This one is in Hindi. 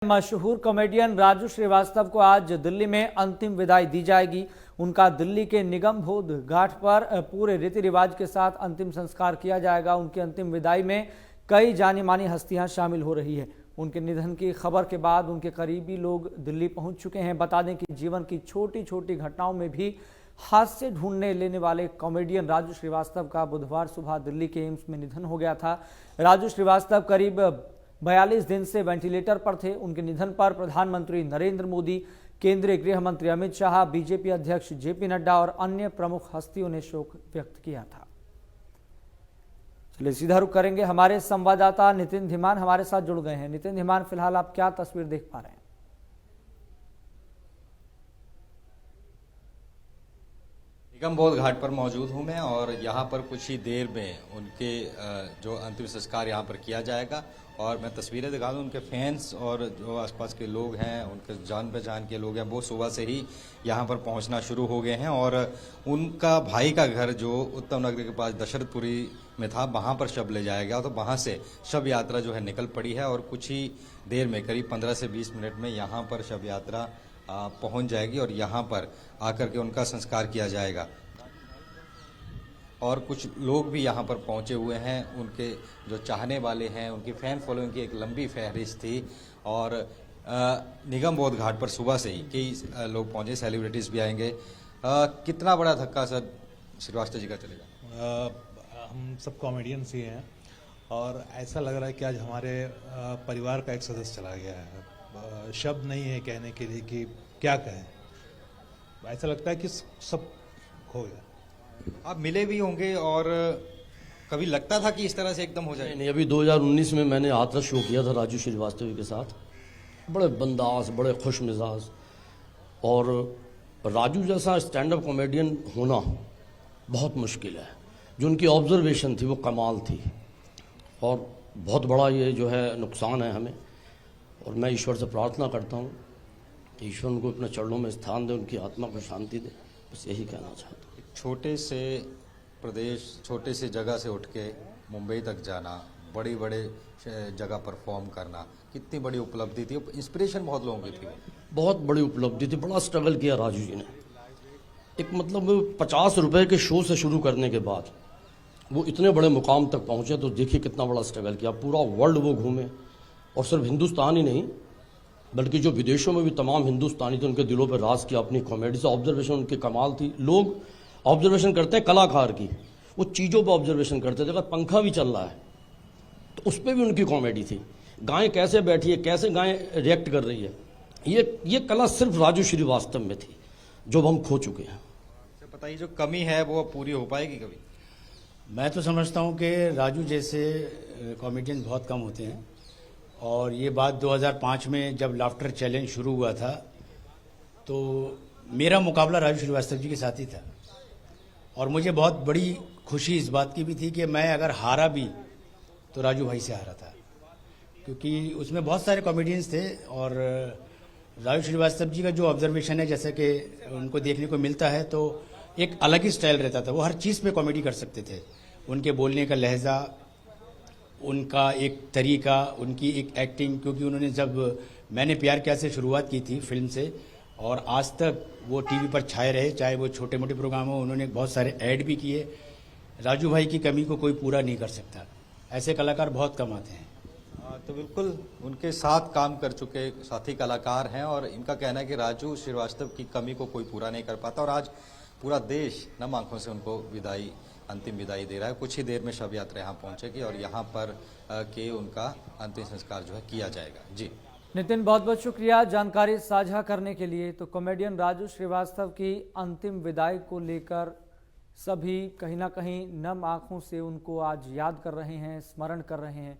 मशहूर कॉमेडियन राजू श्रीवास्तव को आज दिल्ली में अंतिम विदाई दी जाएगी। उनका दिल्ली के निगम बोध घाट पर पूरे रीति रिवाज के साथ अंतिम संस्कार किया जाएगा। उनकी अंतिम विदाई में कई जानी मानी हस्तियां शामिल हो रही है। उनके निधन की खबर के बाद उनके करीबी लोग दिल्ली पहुंच चुके हैं। बता दें कि जीवन की छोटी छोटी घटनाओं में भी हास्य ढूंढने लेने वाले कॉमेडियन राजू श्रीवास्तव का बुधवार सुबह दिल्ली के एम्स में निधन हो गया था। राजू श्रीवास्तव करीब 42 दिन से वेंटिलेटर पर थे। उनके निधन पर प्रधानमंत्री नरेंद्र मोदी, केंद्रीय गृह मंत्री अमित शाह, बीजेपी अध्यक्ष जेपी नड्डा और अन्य प्रमुख हस्तियों ने शोक व्यक्त किया था। चलिए सीधा रुख करेंगे, हमारे संवाददाता नितिन धीमान हमारे साथ जुड़ गए हैं। नितिन धीमान, फिलहाल आप क्या तस्वीर देख पा रहे हैं? निगम बोध घाट पर मौजूद हूं मैं और यहां पर कुछ ही देर में उनके जो अंतिम संस्कार यहां पर किया जाएगा। और मैं तस्वीरें दिखा दूं, उनके फैंस और जो आसपास के लोग हैं, उनके जान पहचान के लोग हैं, वो सुबह से ही यहां पर पहुंचना शुरू हो गए हैं। और उनका भाई का घर जो उत्तम नगर के पास दशरथपुरी में था, वहां पर शव ले जाया गया। तो वहां से शव यात्रा जो है निकल पड़ी है और कुछ ही देर में करीब 15 से 20 मिनट में यहाँ पर शव यात्रा पहुंच जाएगी और यहाँ पर आकर के उनका संस्कार किया जाएगा। और कुछ लोग भी यहाँ पर पहुँचे हुए हैं, उनके जो चाहने वाले हैं, उनकी फैन फॉलोइंग की एक लंबी फहरिस्त थी। और निगम बोध घाट पर सुबह से ही कई लोग पहुँचे, सेलिब्रिटीज भी आएंगे। कितना बड़ा धक्का सर श्रीवास्तव जी का चलेगा? हम सब कॉमेडियंस ही हैं और ऐसा लग रहा है कि आज हमारे परिवार का एक सदस्य चला गया है। शब्द नहीं है कहने के लिए कि क्या कहें। ऐसा लगता है कि सब खो गया। आप मिले भी होंगे और कभी लगता था कि इस तरह से एकदम हो जाए? नहीं, अभी 2019 में मैंने हाथरस शो किया था राजू श्रीवास्तव के साथ। बड़े बंदास, बड़े खुश मिजाज, और राजू जैसा स्टैंड अप कॉमेडियन होना बहुत मुश्किल है। जो उनकी ऑब्जर्वेशन थी वो कमाल थी और बहुत बड़ा ये जो है नुकसान है हमें। और मैं ईश्वर से प्रार्थना करता हूँ कि ईश्वर उनको अपने चरणों में स्थान दे, उनकी आत्मा को शांति दे। बस यही कहना चाहता हूँ। छोटे से प्रदेश, छोटे से जगह से उठ के मुंबई तक जाना, बड़ी बड़े जगह परफॉर्म करना, कितनी बड़ी उपलब्धि थी। इंस्पिरेशन बहुत लोगों की थी। बहुत बड़ी उपलब्धि थी। बड़ा स्ट्रगल किया राजू जी ने। एक मतलब 50 रुपए के शो से शुरू करने के बाद वो इतने बड़े मुकाम तक पहुंचे। तो देखिए कितना बड़ा स्ट्रगल किया। पूरा वर्ल्ड वो घूमे और सिर्फ हिंदुस्तान ही नहीं बल्कि जो विदेशों में भी तमाम हिंदुस्तानी थे, उनके दिलों पर राज किया अपनी कॉमेडी से। ऑब्जर्वेशन उनकी कमाल थी। लोग ऑब्जर्वेशन करते हैं कलाकार की, वो चीज़ों पर ऑब्जर्वेशन करते थे। अगर पंखा भी चल रहा है तो उस पर भी उनकी कॉमेडी थी। गाय कैसे बैठी है, कैसे गाय रिएक्ट कर रही है, ये कला सिर्फ राजू श्रीवास्तव में थी, जो हम खो चुके हैं। बताइए, जो कमी है वो पूरी हो पाएगी कभी? मैं तो समझता हूँ कि राजू जैसे कॉमेडियन बहुत कम होते हैं। और ये बात 2005 में जब लाफ्टर चैलेंज शुरू हुआ था तो मेरा मुकाबला राजू श्रीवास्तव जी के साथ ही था। और मुझे बहुत बड़ी खुशी इस बात की भी थी कि मैं अगर हारा भी तो राजू भाई से हारा था, क्योंकि उसमें बहुत सारे कॉमेडियंस थे। और राजू श्रीवास्तव जी का जो ऑब्जर्वेशन है, जैसे कि उनको देखने को मिलता है, तो एक अलग ही स्टाइल रहता था। वो हर चीज़ पे कॉमेडी कर सकते थे। उनके बोलने का लहजा, उनका एक तरीका, उनकी एक एक्टिंग, क्योंकि उन्होंने जब मैंने प्यार किया से शुरुआत की थी फिल्म से, और आज तक वो टीवी पर छाए रहे, चाहे वो छोटे मोटे प्रोग्राम हो। उन्होंने बहुत सारे ऐड भी किए। राजू भाई की कमी को कोई पूरा नहीं कर सकता। ऐसे कलाकार बहुत कम आते हैं। तो बिल्कुल उनके साथ काम कर चुके साथी कलाकार हैं और इनका कहना है कि राजू श्रीवास्तव की कमी को कोई पूरा नहीं कर पाता। और आज पूरा देश नम आंखों से उनको अंतिम विदाई दे रहा है। कुछ ही देर में शव यात्रा यहाँ पहुंचेगी और यहाँ पर के उनका अंतिम संस्कार जो है किया जाएगा। जी नितिन, बहुत बहुत शुक्रिया जानकारी साझा करने के लिए। तो कॉमेडियन राजू श्रीवास्तव की अंतिम विदाई को लेकर सभी कहीं ना कहीं नम आंखों से उनको आज याद कर रहे हैं, स्मरण कर रहे हैं।